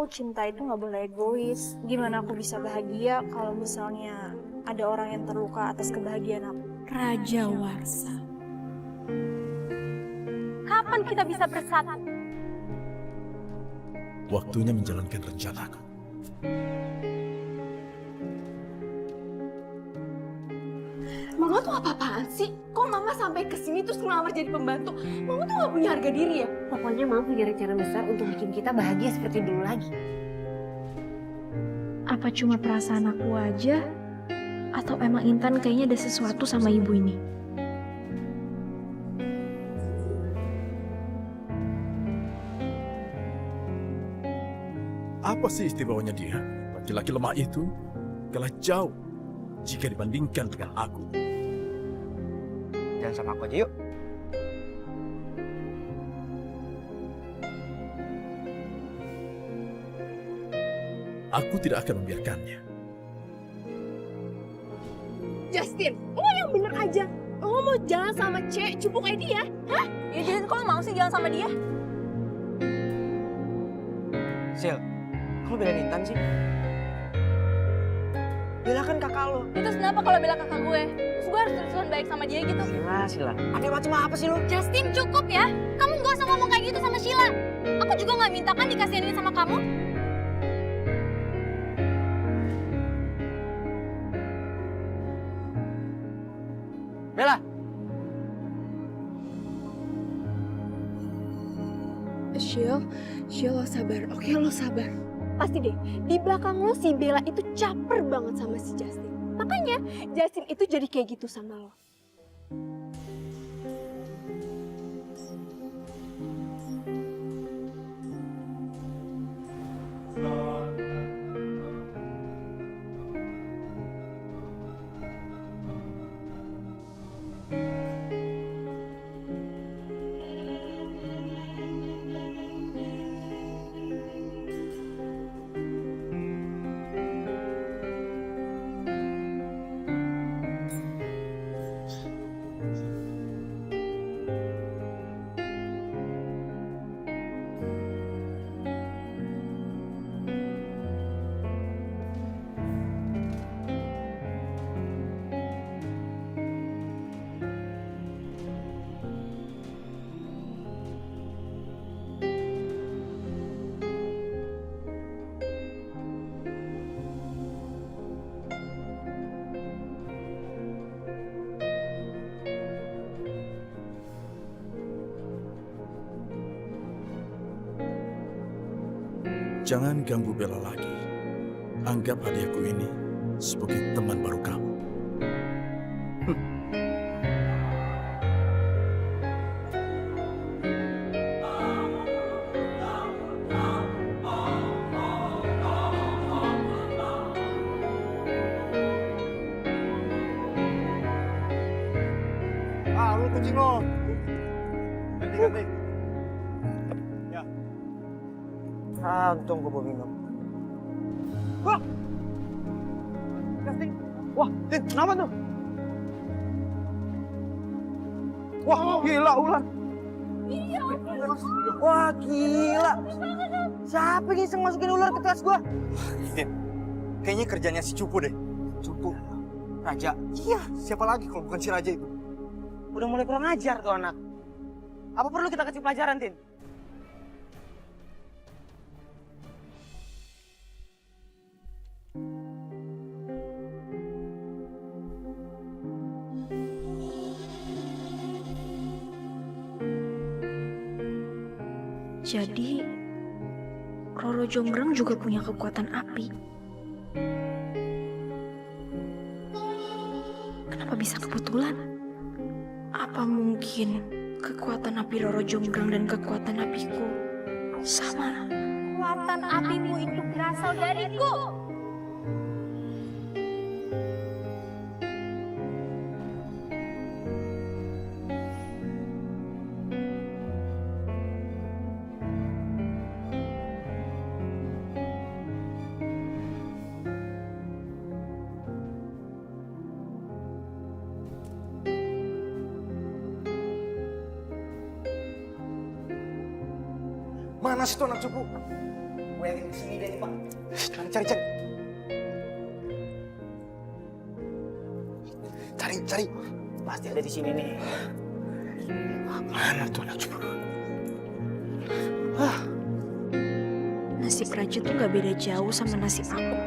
cinta itu nggak boleh egois. Gimana aku bisa bahagia kalau misalnya ada orang yang terluka atas kebahagiaan aku? Raja Warsa. Kapan kita bisa bersatu? Waktunya menjalankan rencanaku. Mama tuh apa-apaan sih? Kok Mama sampai kesini terus ngelamar jadi pembantu? Mama tuh gak punya harga diri ya? Pokoknya Mama punya rencana besar untuk bikin kita bahagia seperti dulu lagi. Apa cuma perasaan aku aja? Atau emang Intan kayaknya ada sesuatu sama ibu ini? Apa sih istimewanya dia? Laki-laki lemah itu kalah jauh jika dibandingkan dengan aku. Jalan sama aku aja yuk. Aku tidak akan membiarkannya. Justin, lo yang bener aja. Lo mau jalan sama cewek cupu kayak dia? Hah? Ya Justin, kok lo mau sih jalan sama dia? Sil, kok lo belain Intan sih? Bella kan kakak lo. Ya, terus kenapa kalau bela kakak gue? Terus gue harus terus baik sama dia gitu? Sila. Ada macam apa sih lo? Justin, cukup ya. Kamu gak usah ngomong kayak gitu sama Sheila. Aku juga gak minta kan dikasihin sama kamu. Bella! Syil, lo sabar. Oke, lo sabar. Pasti deh, di belakang lo si Bella itu caper banget sama si Justin. Makanya Justin itu jadi kayak gitu sama lo. Jangan ganggu Bella lagi. Anggap hadiahku ini sebagai teman baru kamu. Lu kucing lo. Ganti. Ya. Untung gue bawa minum. Wah! Justin. Wah, Tin, kenapa tuh? Wah, gila ular. Iya. Wah, gila. Siapa yang iseng masukin ular ke tas gua? Tin, kayaknya kerjanya si Cupu deh. Cupu. Raja. Iya, siapa lagi kalau bukan si Raja itu? Udah mulai kurang ajar tuh anak. Apa perlu kita kasih pelajaran, Tin? Jadi, Roro Jonggrang juga punya kekuatan api. Kenapa bisa kebetulan? Apa mungkin kekuatan api Roro Jonggrang dan kekuatan apiku sama? Kekuatan apimu itu berasal dariku. Mana sih tuh anak Cupu? Gue yakin di sini deh nih, Pak. Cari. Cari. Pasti ada di sini nih. Mana tuh anak cupu? Nasib Raja tuh gak beda jauh sama nasib aku.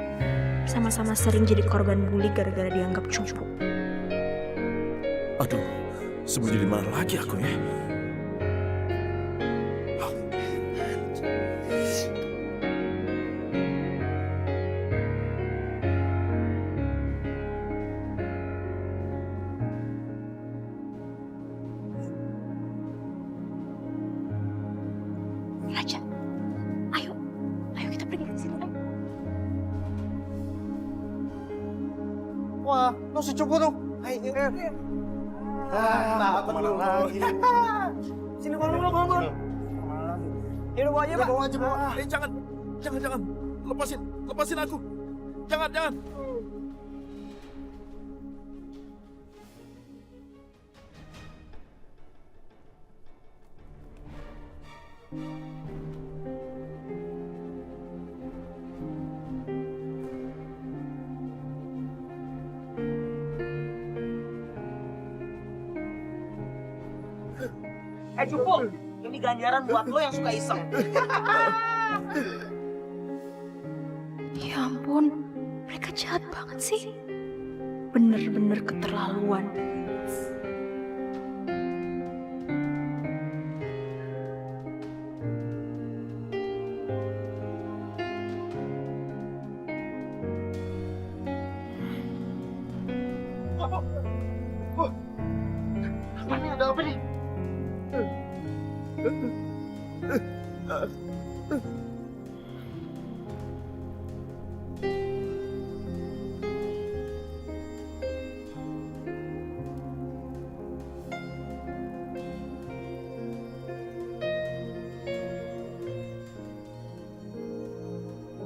Sama-sama sering jadi korban bully gara-gara dianggap cupu. Aduh, sembunyi di mana lagi aku ya? Raja, ayo kita pergi ke sini. Ayo. Wah, lo si cupu tuh. Ayo. Kemana lagi? Sini bangun. Ini bawa aja, Pak. Bawa aja. Jangan. Lepasin aku. Jangan. Cupu, ini ganjaran buat lo yang suka iseng. Ya ampun, mereka jahat banget sih. Bener-bener keterlaluan. Ini ada apa nih?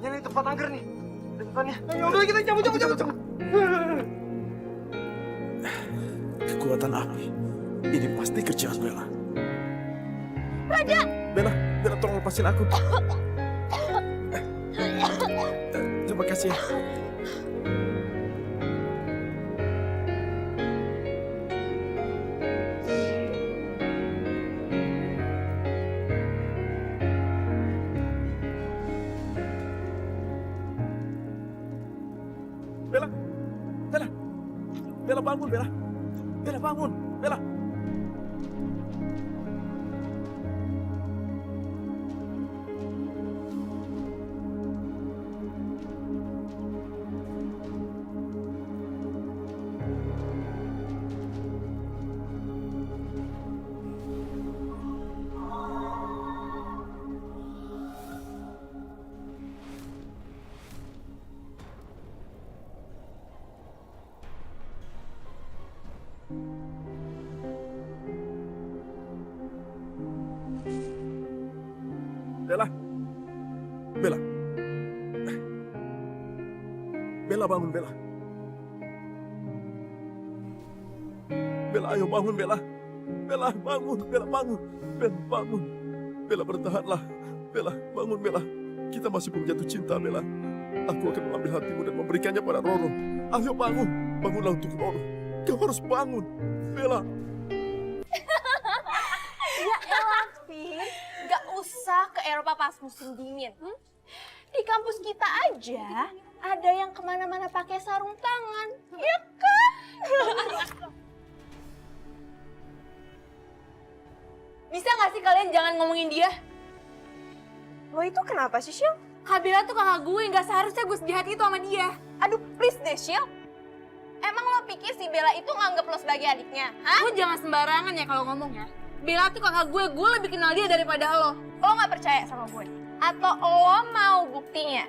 Ini tempat angker nih. Depannya. Ayo udah kita cabut. Kekuatan api. Ini pasti kerjaan Bella. Raja! Bella, tolong lepasin aku. Terima kasih ya. Bella bangun, Bella. Bella bangun, Bella. Bella bangun, Bella. Bella, ayo bangun, Bella. Bella, bangun. Bella, bangun. Bella, bangun. Bella, bertahanlah. Bella, bangun, Bella. Kita masih belum jatuh cinta, Bella. Aku akan mengambil hatimu dan memberikannya pada Roro. Ayo bangun. Bangunlah untuk Roro. Kau harus bangun. Bella. Ya elah, Vin. Gak usah ke Eropa pas musim dingin. Di kampus kita aja ada yang kemana-mana pakai sarung tangan. Ya kan? Bisa gak sih kalian jangan ngomongin dia? Lo itu kenapa sih, Syil? Kak Bella tuh kakak gue, gak seharusnya gue sejahat itu sama dia. Aduh, please deh, Syil. Emang lo pikir si Bella itu nganggep lo sebagai adiknya? Hah? Lo jangan sembarangan ya kalau ngomong ya. Bella tuh kakak gue lebih kenal dia daripada lo. Lo gak percaya sama gue? Atau lo mau buktinya?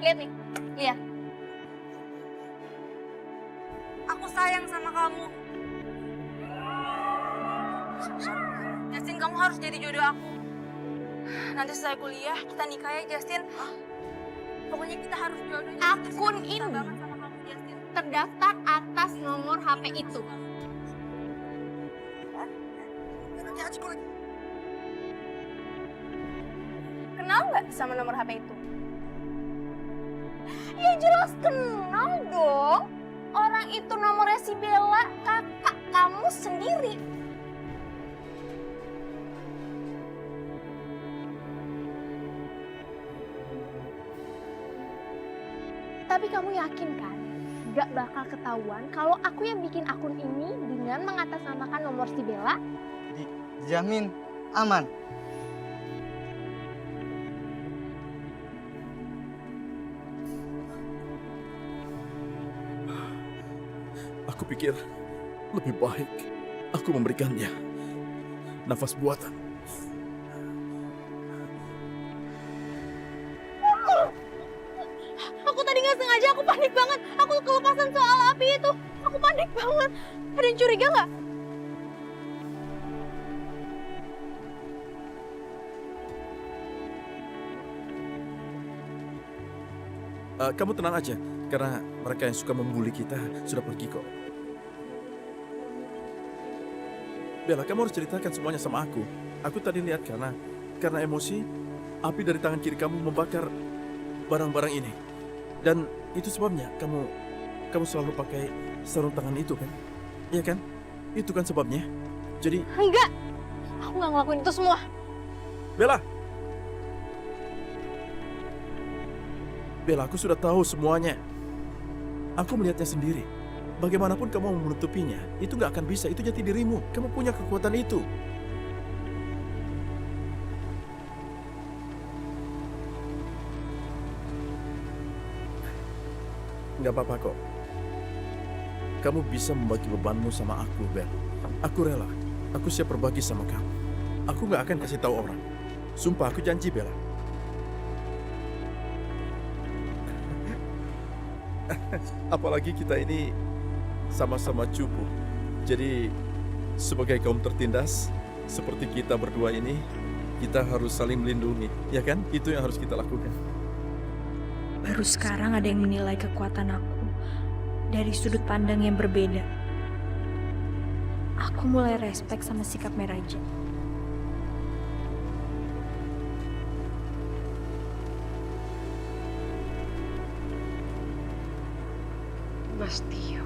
Lihat nih, lihat. Aku sayang sama kamu. Justin, kamu harus jadi jodoh aku. Nanti setelah kuliah, kita nikah ya, Justin. Pokoknya kita harus jodoh. Akun ini Banget sama kamu, Justin. terdaftar atas nomor HP itu. Kenal nggak sama nomor HP itu? Ya jelas kenal dong. Orang itu nomornya si Bella, kakak kamu sendiri. Tapi kamu yakin kan? Gak bakal ketahuan kalau aku yang bikin akun ini dengan mengatasnamakan nomor si Bella? Dijamin aman. Aku pikir lebih baik aku memberikannya nafas buatan. Aku tadi nggak sengaja, aku panik banget. Aku kelepasan soal api itu. Aku panik banget. Ada yang curiga nggak? Kamu tenang aja, karena mereka yang suka membuli kita sudah pergi kok. Bella, kamu harus ceritakan semuanya sama aku. Aku tadi lihat karena emosi, api dari tangan kiri kamu membakar barang-barang ini. Dan itu sebabnya kamu selalu pakai sarung tangan itu kan? Iya kan? Itu kan sebabnya. Jadi, Enggak. Aku nggak ngelakuin itu semua. Bella! Bella, aku sudah tahu semuanya. Aku melihatnya sendiri. Bagaimanapun kamu mau menutupinya, itu nggak akan bisa. Itu jati dirimu. Kamu punya kekuatan itu. Nggak apa-apa kok. Kamu bisa membagi bebanmu sama aku, Bel. Aku rela. Aku siap berbagi sama kamu. Aku nggak akan kasih tahu orang. Sumpah, aku janji, Bella. Apalagi kita ini sama-sama cupu. Jadi sebagai kaum tertindas seperti kita berdua ini, kita harus saling melindungi, ya kan? Itu yang harus kita lakukan. Baru sekarang ada yang menilai kekuatan aku dari sudut pandang yang berbeda. Aku mulai respek sama sikap Meraja. Mas Tio,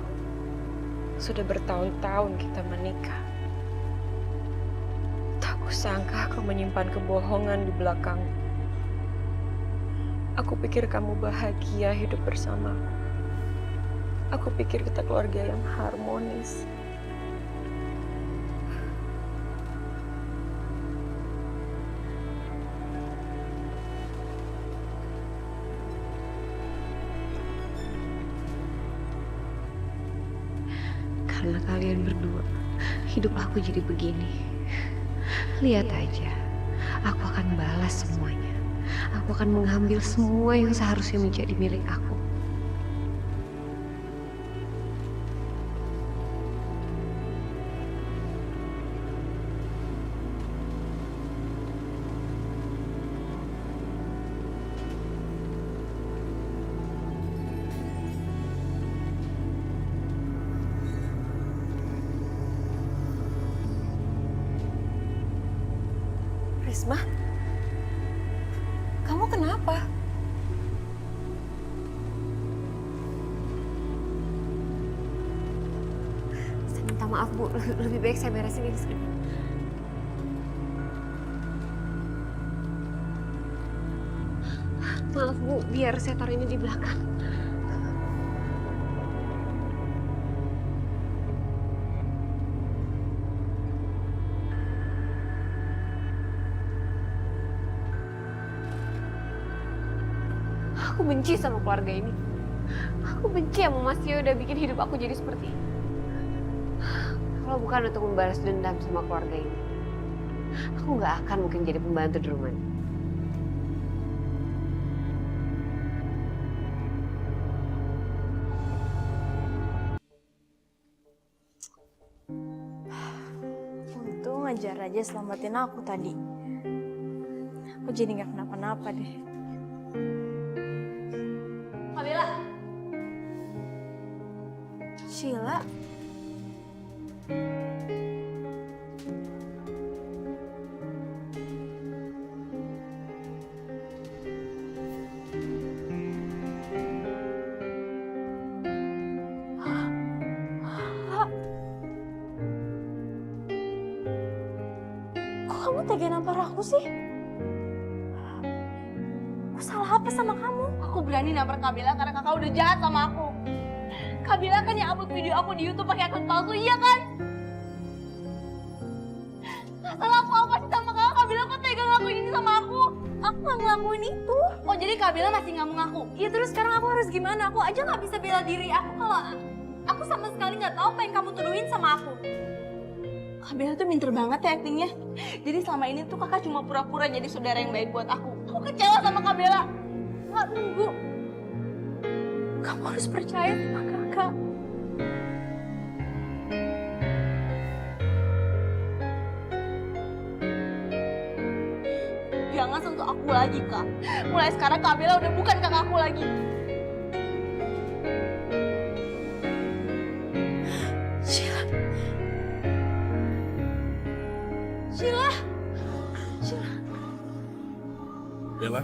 sudah bertahun-tahun kita menikah. Tak kusangka kau menyimpan kebohongan di belakang. Aku pikir kamu bahagia hidup bersama. Aku pikir kita keluarga yang harmonis. Karena kalian berdua, hidup aku jadi begini. Lihat aja, aku akan balas semuanya. Aku akan mengambil semua yang seharusnya menjadi milik aku. Risma, kamu kenapa? Saya minta maaf, Bu. Lebih baik saya beresin ini sekarang. Maaf, Bu. Biar saya taruh ini di belakang. Aku benci sama keluarga ini. Aku benci sama Mas Tio udah bikin hidup aku jadi seperti ini. Kalau bukan untuk membalas dendam sama keluarga ini, aku nggak akan mungkin jadi pembantu di rumah ini. Untung aja Raja selamatin aku tadi. Aku jadi nggak kenapa-napa deh. Bella, Sheila, kamu tega nampar aku sih? Aku salah apa sama kamu? Aku berani nampar Kabila karena kakak udah jahat sama aku. Kabila kan yang upload video aku di YouTube pakai akun palsu, iya kan? Salah aku apa sih sama kakak? Kabila kok tega ngelakuin ini sama aku? Aku gak ngelakuin itu. Oh jadi Kabila masih gak mau ngaku? Iya terus sekarang aku harus gimana? Aku aja gak bisa bela diri aku kalau aku sama sekali gak tahu apa yang kamu tuduhin sama aku. Kabila tuh pinter banget ya aktingnya. Jadi selama ini tuh kakak cuma pura-pura jadi saudara yang baik buat aku. Aku kecewa sama Kabila. Nggak, tunggu. Kamu harus percaya sama kakak. Jangan sentuh aku lagi, Kak. Mulai sekarang Kabila udah bukan kakakku lagi. Sheila. Sheila. Sheila. Bella.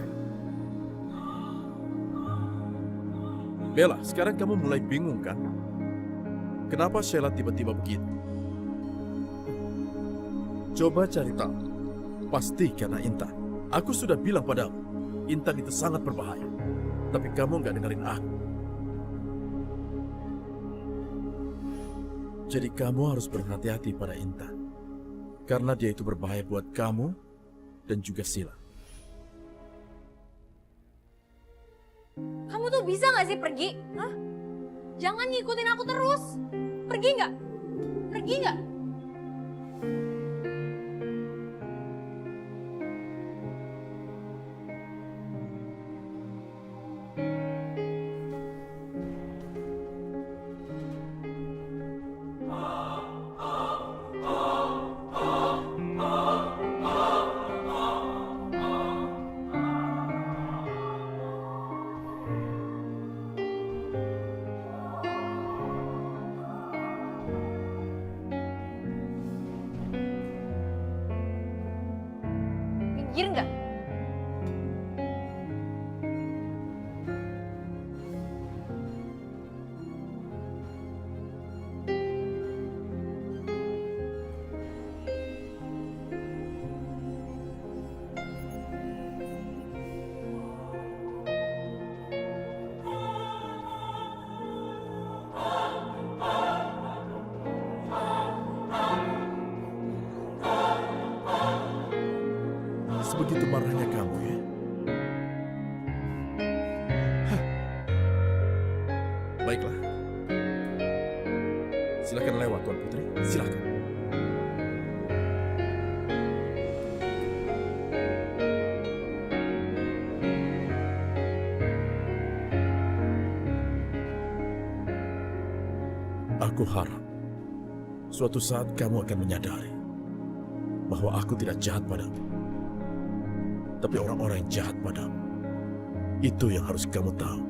Bella, sekarang kamu mulai bingung kan? Kenapa Sheila tiba-tiba begitu? Coba cari tahu. Pasti karena Intan. Aku sudah bilang padamu, Intan itu sangat berbahaya. Tapi kamu nggak dengerin aku. Jadi kamu harus berhati-hati pada Intan. Karena dia itu berbahaya buat kamu dan juga Sheila. Kamu tuh bisa gak sih pergi? Hah? Jangan ngikutin aku terus. Pergi nggak? Pergi nggak? Minggir nggak? Sebegitu marahnya kamu ya? Hah. Baiklah. Silakan lewat, Tuan Putri. Silakan. Aku harap suatu saat kamu akan menyadari bahwa aku tidak jahat padamu. Tapi orang-orang yang jahat padamu, itu yang harus kamu tahu.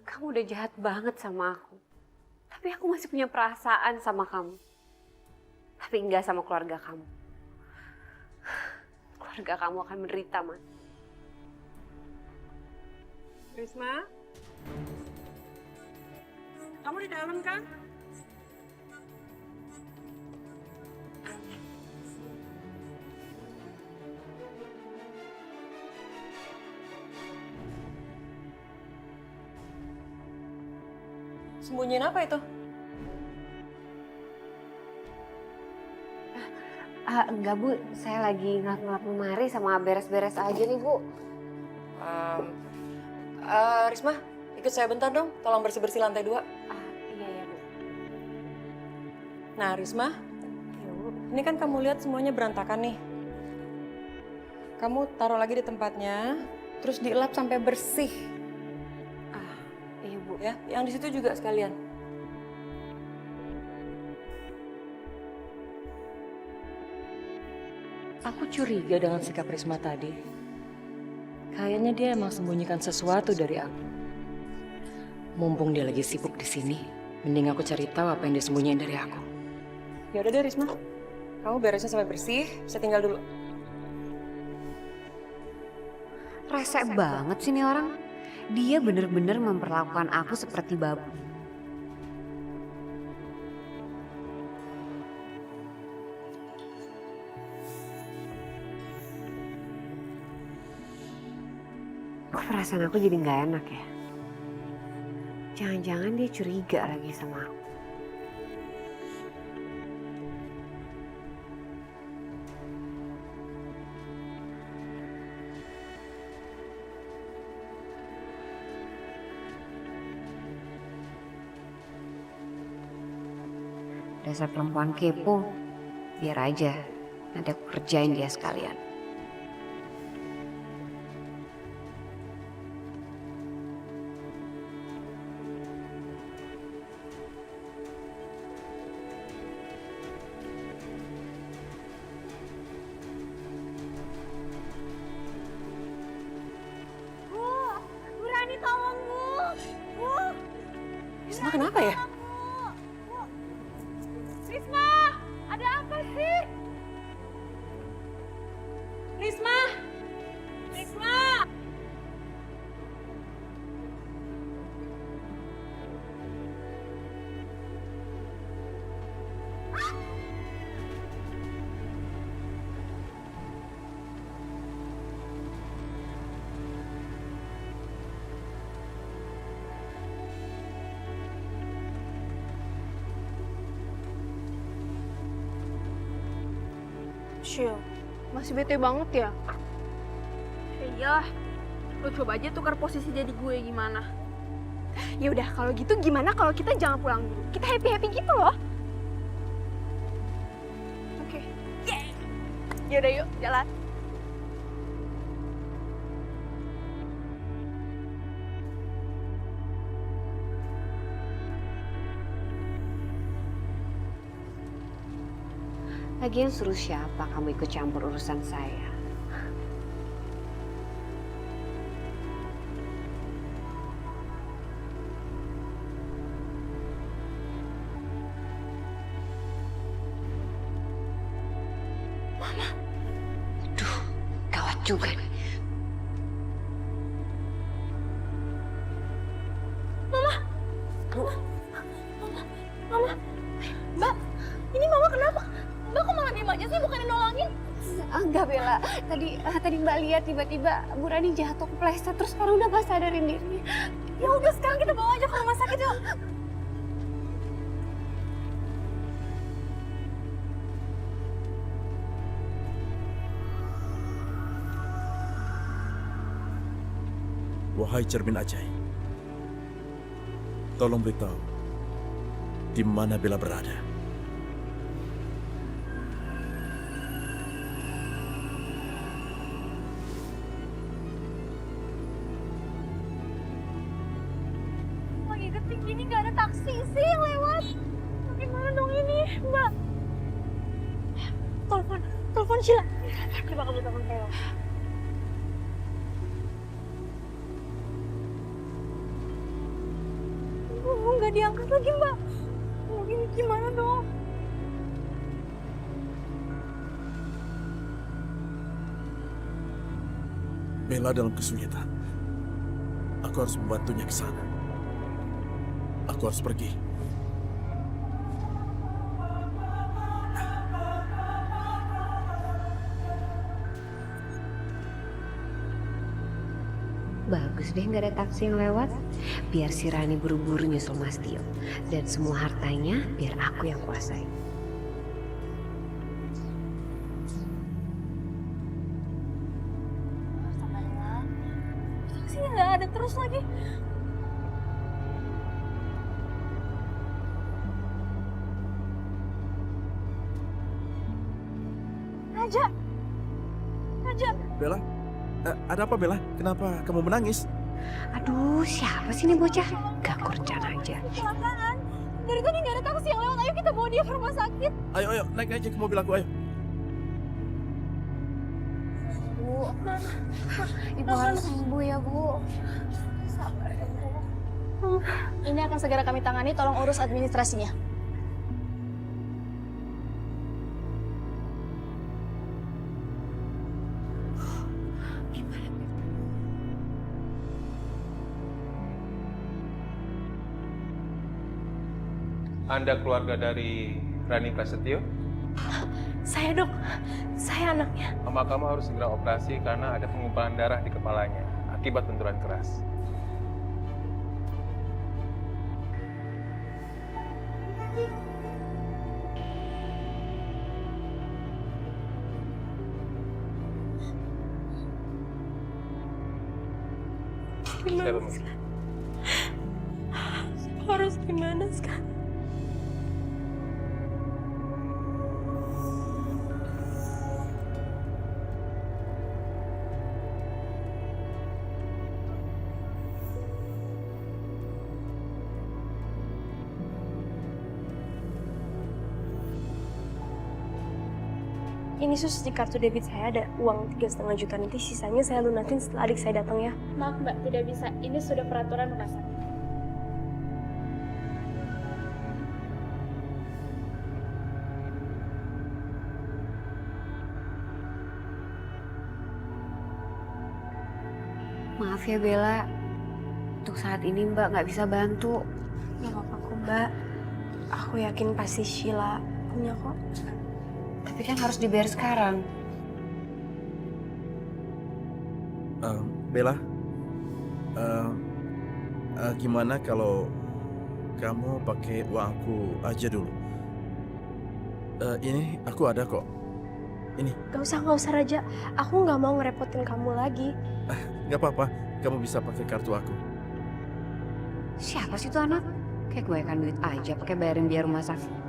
Kamu udah jahat banget sama aku. Tapi aku masih punya perasaan sama kamu. Tapi enggak sama keluarga kamu. Keluarga kamu akan menderita, Man. Risma? Kamu di dalam kan? Sembunyiin apa itu? Enggak, Bu. Saya lagi ngelap-ngelap lemari sama beres-beres aja nih, Bu. Risma, ikut saya bentar dong. Tolong bersih-bersih lantai 2. Iya, ya, Bu. Nah, Risma, Iya, Bu. ini kan kamu lihat semuanya berantakan nih. Kamu taruh lagi di tempatnya, terus dielap sampai bersih. Iya, Bu. Ya, yang di situ juga sekalian. Aku curiga dengan sikap Risma tadi. Kayaknya dia emang sembunyikan sesuatu dari aku. Mumpung dia lagi sibuk di sini, mending aku cari tahu apa yang dia sembunyiin dari aku. Ya udah deh Risma, kamu beresnya sampai bersih, saya tinggal dulu. Rese banget sih nih orang. Dia bener-bener memperlakukan aku seperti babu. Kok perasaan aku jadi nggak enak ya? Jangan-jangan dia curiga lagi sama aku. Dasar perempuan kepo, biar aja nanti aku kerjain dia sekalian. Bu Rani tolong Bu. Bu. Risma kenapa ya? Risma, ada apa sih? Risma. Risma. Syil, masih bete banget ya? Iya, lo coba aja tukar posisi jadi gue gimana? Ya udah, kalau gitu gimana kalau kita jangan pulang dulu? Kita happy-happy gitu loh. Oke. Yaudah yuk, jalan. Lagian suruh siapa kamu ikut campur urusan saya? Aduh, gawat juga nih. Mbak, ini Mama kenapa? Mbak kok malah diem aja sih, bukannya nolongin? Enggak Bella, tadi Mbak lihat tiba-tiba Bu Rani jatuh kepleset terus sekarang udah gak sadarin diri. Ya udah sekarang kita bawa aja ke rumah sakit yuk. Wahai cermin ajaib, tolong beritahu di mana Bella berada. Lagi genting gini gak ada taksi sih yang lewat. Gimana dong ini, Mbak? Telepon Sheila. Coba kamu telepon Sheila. Nggak diangkat lagi, Mbak. Ini gimana dong? Bella dalam kesulitan. Aku harus membantunya ke sana. Aku harus pergi. Bagus deh nggak ada taksi yang lewat. Biar si Rani buru-buru nyusul Mas Tio. Dan semua hartanya biar aku yang kuasai. Taksinya nggak ada terus lagi. Raja. Bella, ada apa Bella? Kenapa kamu menangis? Aduh, siapa sih ini bocah? Ganggu rencana aja. Kecelakaan. Dari tadi nggak ada taksi yang lewat. Ayo kita bawa dia ke rumah sakit. Ayo, naik aja ke mobil aku, ayo. Bu, Ibu harus sembuh ya, Bu. sabar ya, Bu. Ini akan segera kami tangani. Tolong urus administrasinya. Anda keluarga dari Rani Prasetyo? Saya dok, saya anaknya. Mama kamu harus segera operasi karena ada pengumpulan darah di kepalanya. akibat benturan keras. Saya permisi. Harus gimana sekarang? Ini sus, di kartu debit saya ada uang 3,5 juta, nanti sisanya saya lunasin setelah adik saya datang ya. Maaf mbak, tidak bisa. Ini sudah peraturan rumah sakit. Maaf ya Bella, untuk saat ini Mbak nggak bisa bantu. Gak apa-apa kok mbak, aku yakin pasti Sheila punya kok. Tapi kan harus dibayar sekarang. Bella, gimana kalau kamu pakai uangku aja dulu? Ini aku ada kok. Ini. Gak usah Raja, aku nggak mau ngerepotin kamu lagi. Gak apa-apa, kamu bisa pakai kartu aku. Siapa sih tuh anak? Kayak kebanyakan duit aja pakai bayarin biaya rumah sakit.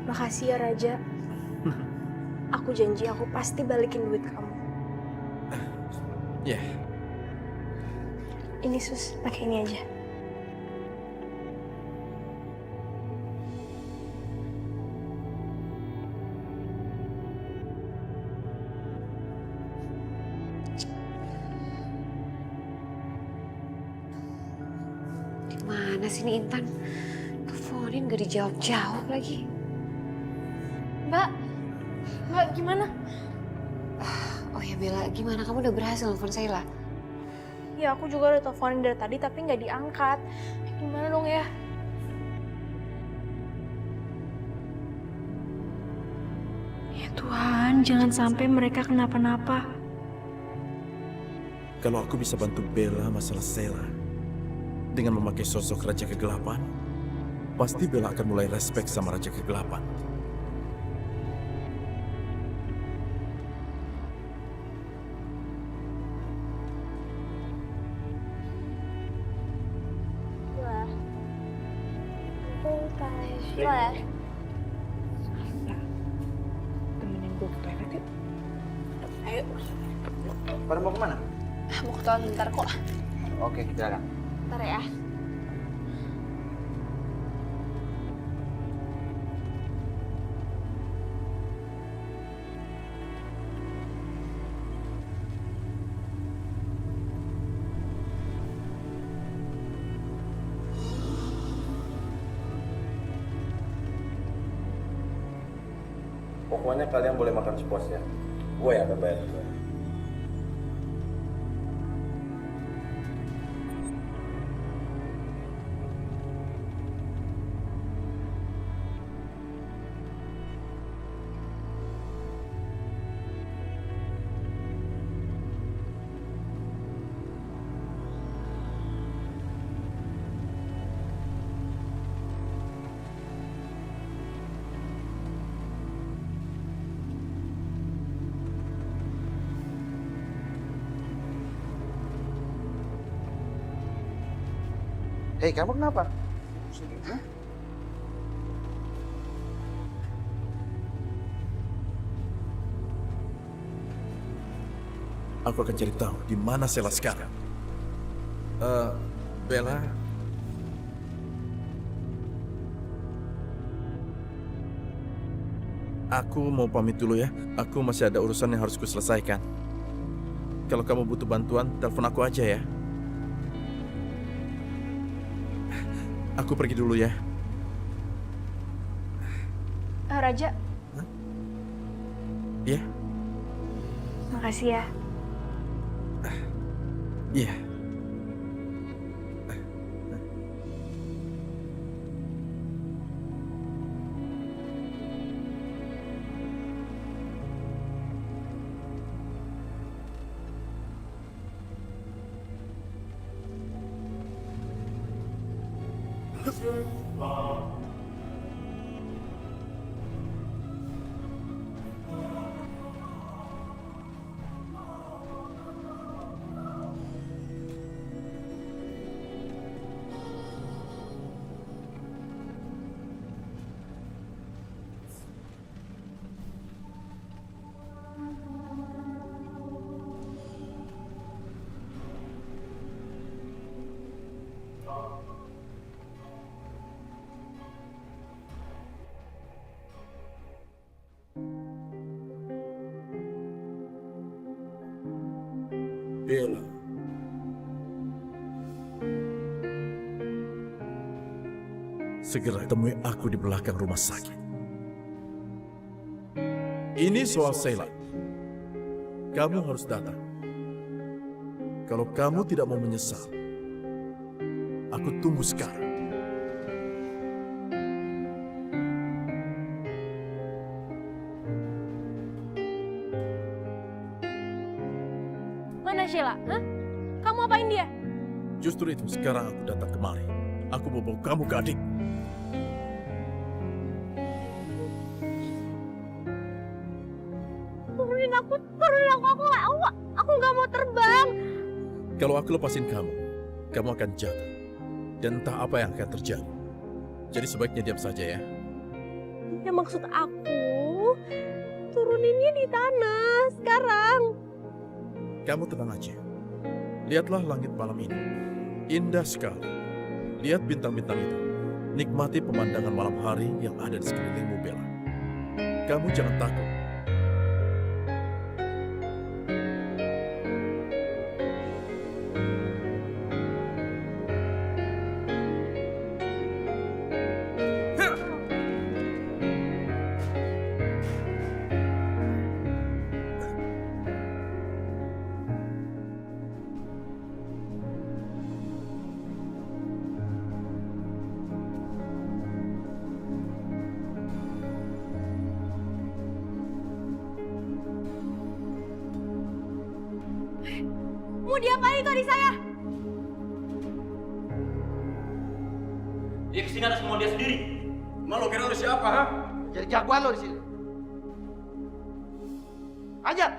Makasih ya Raja. Aku janji aku pasti balikin duit kamu. Ya. Ini sus, pakai ini aja. Mana sih ini Intan? Teleponin gak dijawab-jawab lagi. Mbak gimana? Oh ya Bella, gimana kamu udah berhasil nelfon Sheila? Ya aku juga udah teleponin dari tadi tapi nggak diangkat. Gimana dong ya? Ya Tuhan, jangan sampai mereka kenapa-napa. Kalau aku bisa bantu Bella masalah Sheila dengan memakai sosok Raja Kegelapan, pasti Bella akan mulai respect sama Raja Kegelapan. Sheila. Temenin gue ke toilet yuk. Ayo. Pada mau kemana? Mau ke toilet bentar kok. Oke, jalan. Bentar ya. Pokoknya kalian boleh makan sepuasnya. Gue yang akan bayar. Hei, kamu kenapa? Aku akan cari tahu di mana Sheila sekarang. Bella, aku mau pamit dulu ya. Aku masih ada urusan yang harus kuselesaikan. Kalau kamu butuh bantuan, telepon aku aja ya. Aku pergi dulu ya. Raja. Iya? Makasih ya. Iya. Bella. Segera temui aku di belakang rumah sakit. Ini soal Sheila. Kamu harus datang. Kalau kamu tidak mau menyesal, aku tunggu sekarang. Mana Sheila? Hah? Kamu apain dia? Justru itu sekarang aku datang kemari. Aku mau bawa kamu ke adik. Turunin aku aku nggak mau terbang. Kalau aku lepasin kamu, kamu akan jatuh. Dan entah apa yang akan terjadi. Jadi sebaiknya diam saja ya. Ya maksud aku, turuninnya di tanah sekarang. Kamu tenang aja. Lihatlah langit malam ini. Indah sekali. Lihat bintang-bintang itu. Nikmati pemandangan malam hari yang ada di sekelilingmu, Bella. Kamu jangan takut. Mau diapain itu adik saya? Dia kesini atas kemauan dia sendiri. Emang lo kira lo siapa, ha? Jadi jagoan lo di sini. Ajar!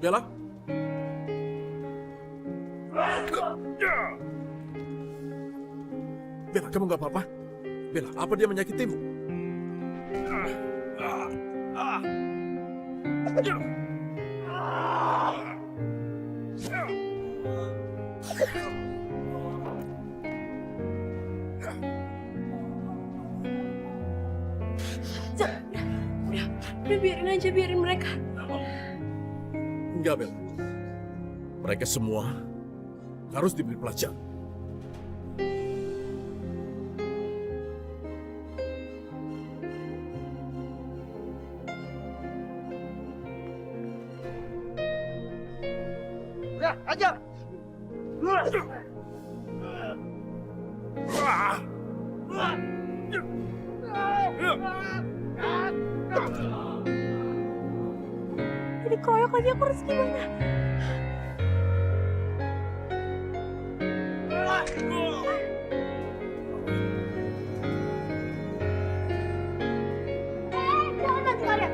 Bella? Bella, kamu gak apa-apa? Bella, apa dia menyakitimu? Udah biarin aja, biarin mereka. Enggak, Bella. Mereka semua harus diberi pelajaran. Udah, ajar! Jadi koyok lagi, aku harus gimana? Jangan mati kalian!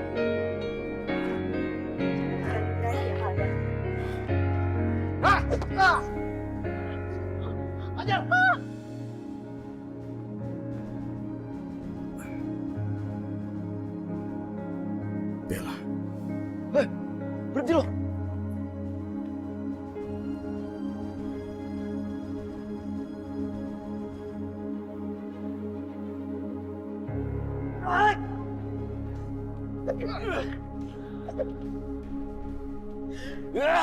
Ajar! Bella. Berhenti lo! Bella.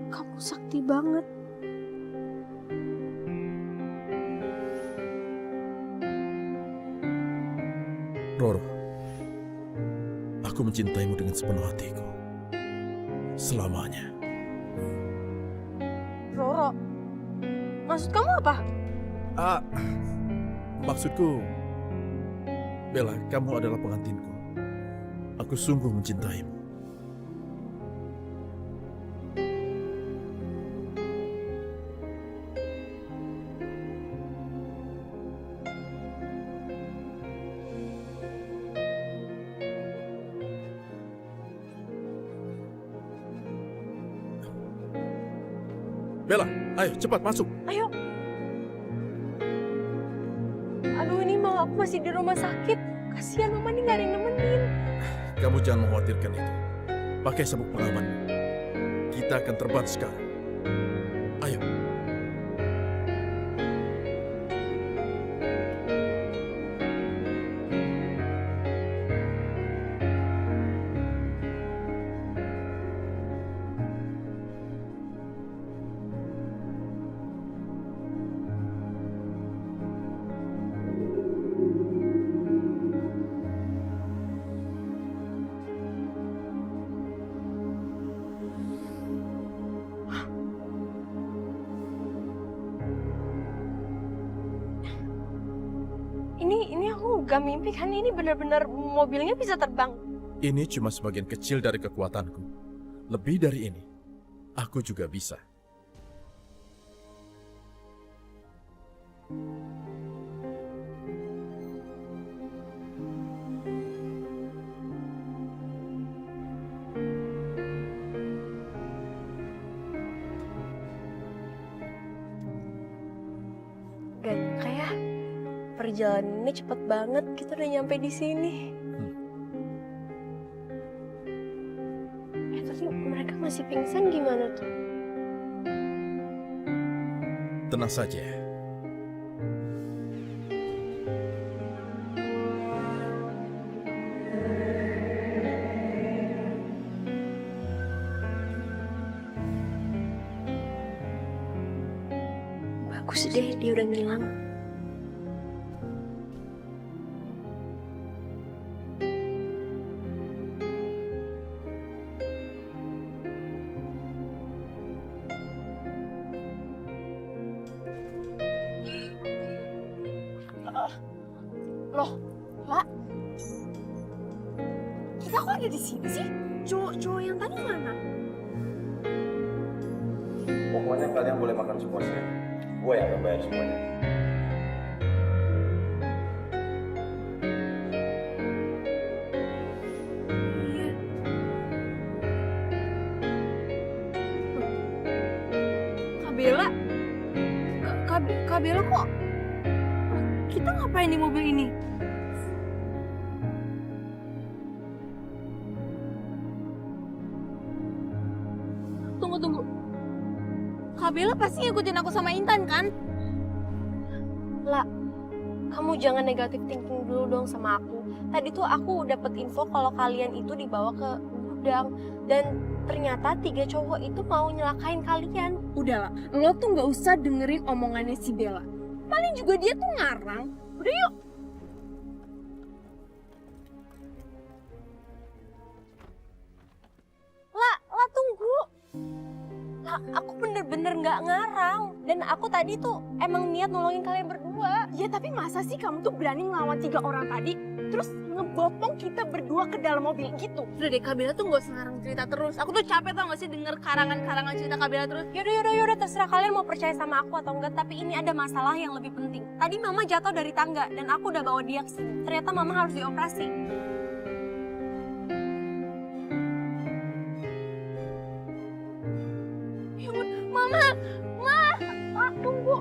Kamu sakti banget. Roro, aku mencintaimu dengan sepenuh hatiku. Selamanya. Roro, maksud kamu apa? Maksudku, Bella, kamu adalah pengantinku. Aku sungguh mencintaimu. Bella, ayo cepat masuk. Ayo. Aduh, ini Mama aku masih di rumah sakit. Kasihan Mama nih, gak ada yang nemenin. Kamu jangan mengkhawatirkan itu. Pakai sabuk pengaman. Kita akan terbang sekarang. Ayo. Ini aku gak mimpi kan, ini benar-benar mobilnya bisa terbang. Ini cuma sebagian kecil dari kekuatanku. Lebih dari ini, aku juga bisa. Gak nyangka ya, perjalanan ini cepet banget. Kita udah nyampe di sini. Tapi mereka masih pingsan gimana tuh? Tenang saja. Bagus deh, dia udah ngilang. Loh, Lah, kita kok ada di sini sih? Cowok yang tadi mana? Pokoknya kalian boleh makan sepuasnya. Gue yang akan bayar semuanya. Iya. Kak Bella kok? Kita ngapain di mobil ini? Tunggu. Kak Bella pasti ngikutin aku sama Intan kan? Lah, kamu jangan negatif thinking dulu dong sama aku. Tadi tuh aku dapet info kalau kalian itu dibawa ke gudang. Dan ternyata 3 cowok itu mau nyelakain kalian. Udahlah, lo tuh gak usah dengerin omongannya si Bella. Paling juga dia tuh ngarang. Udah yuk. Lah tunggu. Lah, aku bener-bener gak ngarang. Dan aku tadi tuh emang niat nolongin kalian berdua. Ya tapi masa sih kamu tuh berani ngelawan 3 orang tadi? Terus ngebopong kita berdua ke dalam mobil gitu? Udah deh, Kak Bella tuh gak usah ngarang cerita terus. Aku tuh capek tau gak sih denger karangan-karangan cerita Kak Bella terus. Yaudah, terserah kalian mau percaya sama aku atau enggak. Tapi ini ada masalah yang lebih penting. Tadi Mama jatuh dari tangga dan aku udah bawa dia ke sini. Ternyata Mama harus dioperasi. Ya ampun, Mama, tunggu.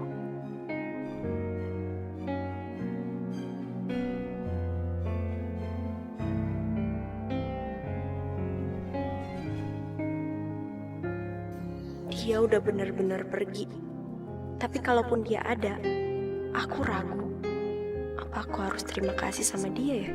Dia udah bener-bener pergi. Tapi kalaupun dia ada, aku ragu. Apa aku harus terima kasih sama dia ya?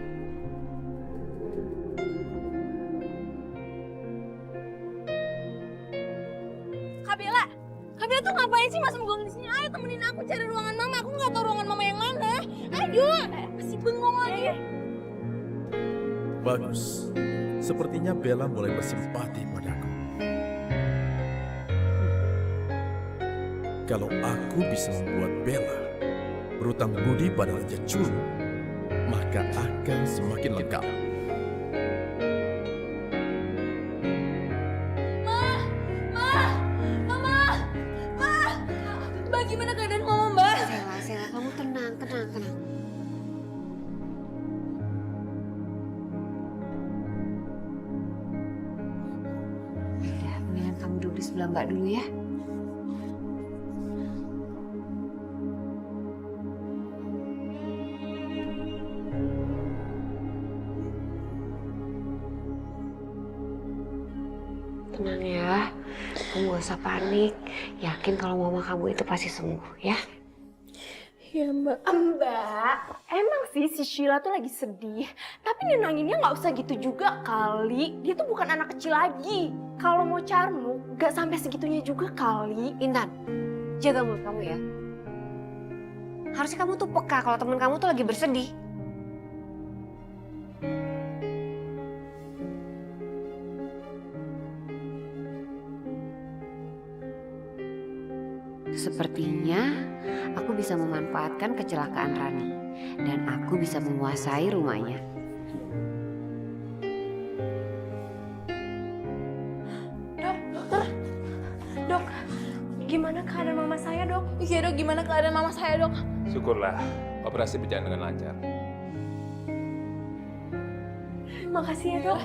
Kabila tuh ngapain sih masih bengong di sini? Ayo temenin aku cari ruangan mama. Aku nggak tahu ruangan mama yang mana. Ayo, masih bengong lagi. Bagus. Sepertinya Bella mulai bersimpati padaku. Kalau aku bisa membuat Bella berutang budi pada Raja Curu, maka akan semakin lengkap. Gimana keadaan mama, Mbak? Sela, kamu tenang. Udah, mendingan kamu duduk di sebelah Mbak dulu ya. Tenang ya, kamu gak usah panik. Yakin kalau mama kamu itu pasti sembuh ya. Ya Mbak. Mbak, emang sih si Sheila tuh lagi sedih. Tapi nenanginnya nggak usah gitu juga kali. Dia tuh bukan anak kecil lagi. Kalau mau carmuk, gak sampai segitunya juga kali. Intan, jaga mulut kamu ya. Harusnya kamu tuh peka kalau temen kamu tuh lagi bersedih. Sepertinya aku bisa memanfaatkan kecelakaan Rani dan aku bisa menguasai rumahnya. Dok, gimana keadaan mama saya, Dok? Iya dok, gimana keadaan mama saya dok? Syukurlah, operasi berjalan dengan lancar. Makasih ya, Dok.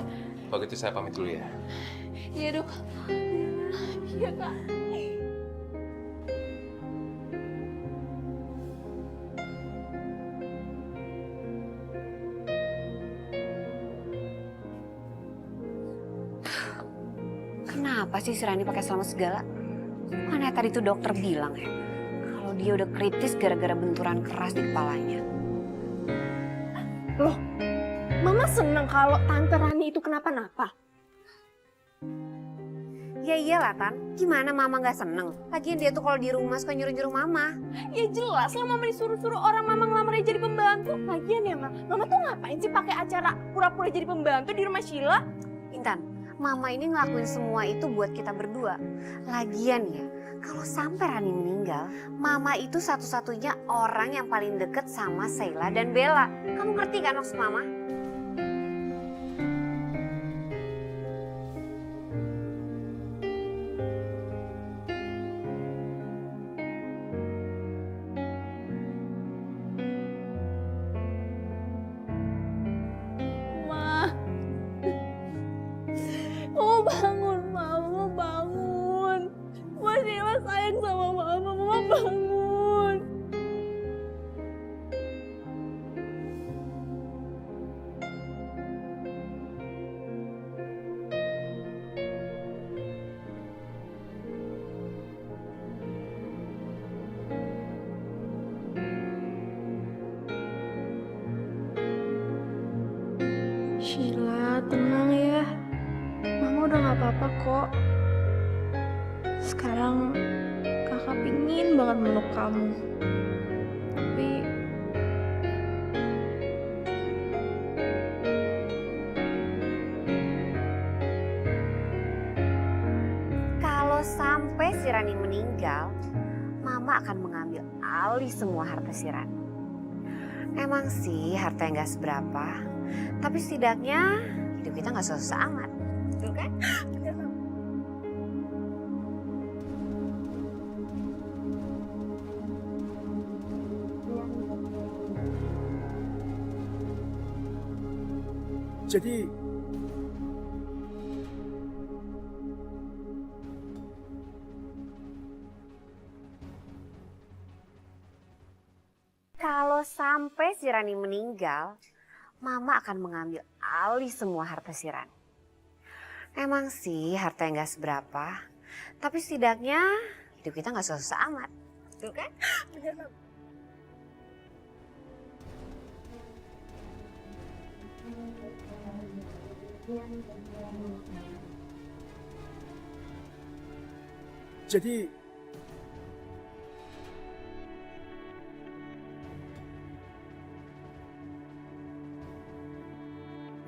Kalau gitu saya pamit dulu ya. Iya dok. Iya kak. Kenapa sih si Rani pakai selamat segala? Bukannya tadi tuh dokter bilang ya, kalau dia udah kritis gara-gara benturan keras di kepalanya. Loh, Mama seneng kalau Tante Rani itu kenapa-napa. Ya iyalah Tan, gimana Mama gak seneng? Lagian dia tuh kalau di rumah suka nyuruh-nyuruh Mama. Ya jelas lah mama disuruh-suruh orang mama ngelamar dia jadi pembantu. Lagian ya mama tuh ngapain sih pakai acara pura-pura jadi pembantu di rumah Sheila? Intan, Mama ini ngelakuin semua itu buat kita berdua. Lagian ya, kalau sampai Rani meninggal, Mama itu satu-satunya orang yang paling deket sama Sheila dan Bella. Kamu ngerti kan maksud Mama? Mama bangun, mama bangun. Mas Sheila sayang sama mama bangun. Sheila, tenang ya. Mama udah gak apa-apa kok. Sekarang kakak pingin banget meluk kamu. Tapi Kalau sampai si Rani meninggal, Mama akan mengambil alih semua harta si Rani. Emang sih harta yang gak seberapa, tapi setidaknya hidup kita gak susah amat. Betul kan? Jadi, Kalau sampai si Rani meninggal, Mama akan mengambil alih semua harta si Rani. Emang sih harta yang gak seberapa, tapi setidaknya hidup kita gak susah amat. Betul kan? jadi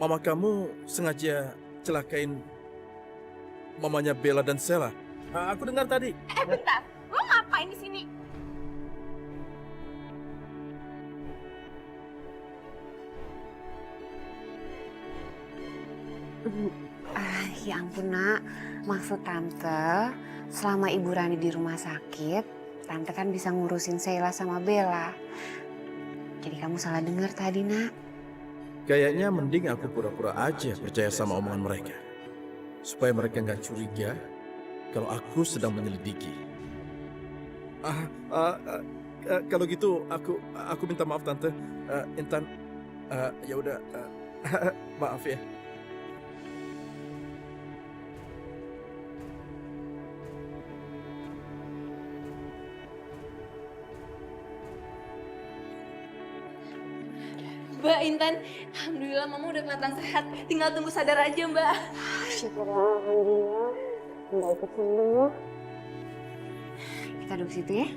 mama kamu sengaja celakain mamanya Bella dan Sheila. Aku dengar tadi. Bentar, lo ngapain di sini? Ya ampun nak, maksud tante, selama Ibu Rani di rumah sakit, tante kan bisa ngurusin Sheila sama Bella. Jadi kamu salah dengar tadi nak. Kayaknya mending aku pura-pura aja percaya sama omongan mereka. Supaya mereka nggak curiga kalau aku sedang menyelidiki. Kalau gitu aku minta maaf tante. Intan, ya udah, maaf ya. Mbak Intan, alhamdulillah mama udah kelihatan sehat. Tinggal tunggu sadar aja mbak. Syukurlah, alhamdulillah. Nggak ikut sembuh. Kita duduk situ ya.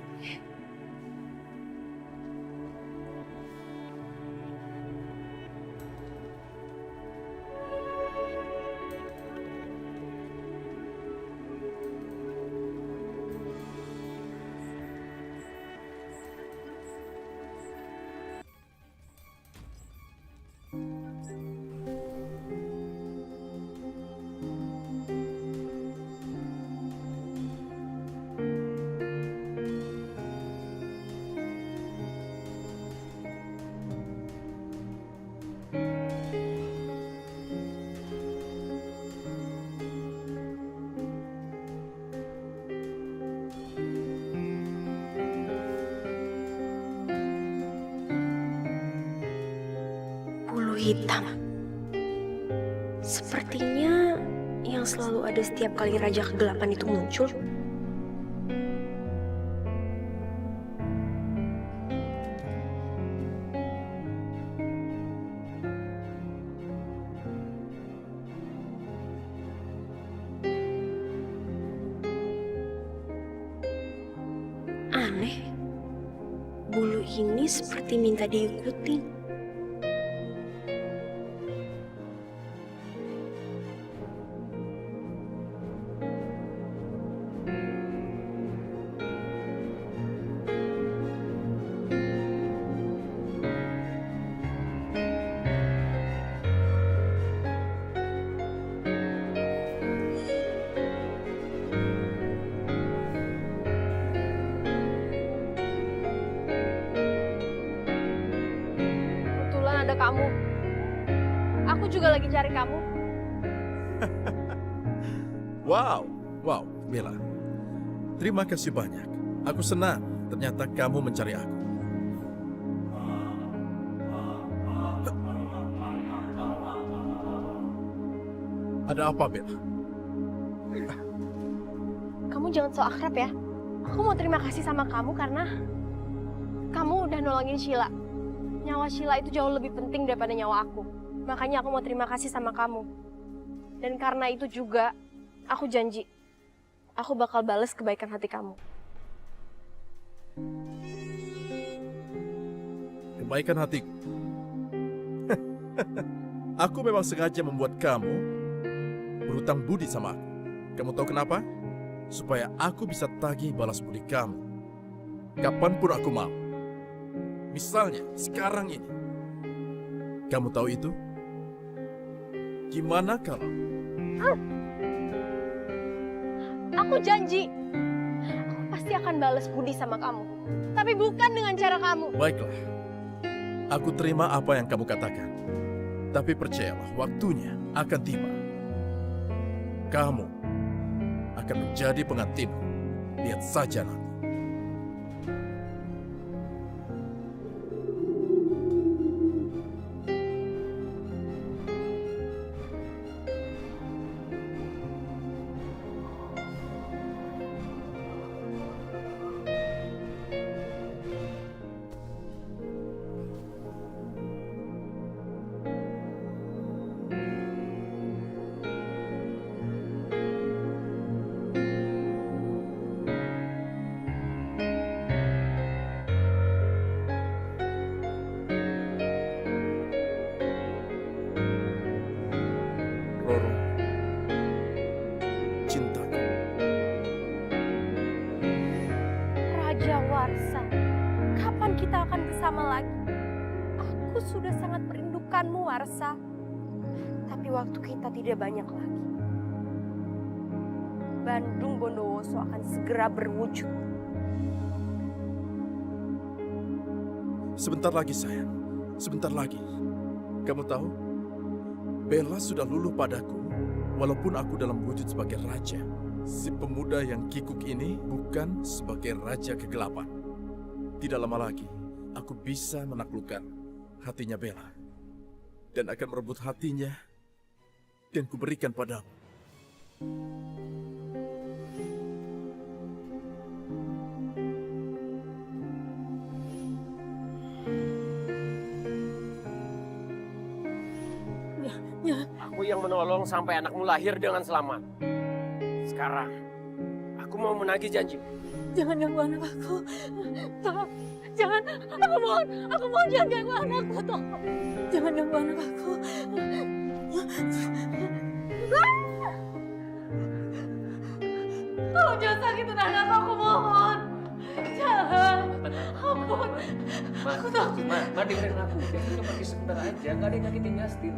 Bulu hitam. Sepertinya yang selalu ada setiap kali Raja Kegelapan itu muncul. Aneh. Bulu ini seperti minta diikutin. Kebetulan ada kamu. Aku juga lagi cari kamu. Wow, Bella. Terima kasih banyak. Aku senang ternyata kamu mencari aku. Ada apa, Bella? Kamu jangan so akrab ya. Aku mau terima kasih sama kamu karena kamu udah nolongin Sheila. Nyawa Sheila itu jauh lebih penting daripada nyawa aku. Makanya aku mau terima kasih sama kamu. Dan karena itu juga, aku janji, aku bakal bales kebaikan hati kamu. Kebaikan hatiku. Aku memang sengaja membuat kamu berhutang budi sama aku. Kamu tahu kenapa? Supaya aku bisa tagih balas budi kamu. Kapanpun aku mau. Misalnya, sekarang ini. Kamu tahu itu? Gimana kalau... Aku janji, aku pasti akan balas budi sama kamu. Tapi bukan dengan cara kamu. Baiklah. Aku terima apa yang kamu katakan. Tapi percayalah, waktunya akan tiba. Kamu akan menjadi pengantinmu. Lihat saja nanti. harapanmu, Warsa. Tapi waktu kita tidak banyak lagi. Bandung Bondowoso akan segera berwujud. Sebentar lagi sayang, sebentar lagi. Kamu tahu, Bella sudah luluh padaku, walaupun aku dalam wujud sebagai raja. Si pemuda yang kikuk ini bukan sebagai raja kegelapan. Tidak lama lagi, aku bisa menaklukkan hatinya Bella. Dan akan merebut hatinya, dan kuberikan padamu. Aku yang menolong sampai anakmu lahir dengan selamat. Sekarang, aku mau menagih janji. Jangan ganggu anak aku. Tolong, jangan. Aku mohon jangan ganggu anakku. Tolong, jangan ganggu anak aku. Tolong jangan sakitin anak aku, mohon. Jangan. Ampun. Aku takut. Ma dengerin aku. Dia cuma pergi sebentar aja. Gak ada yang nyakitin Justin.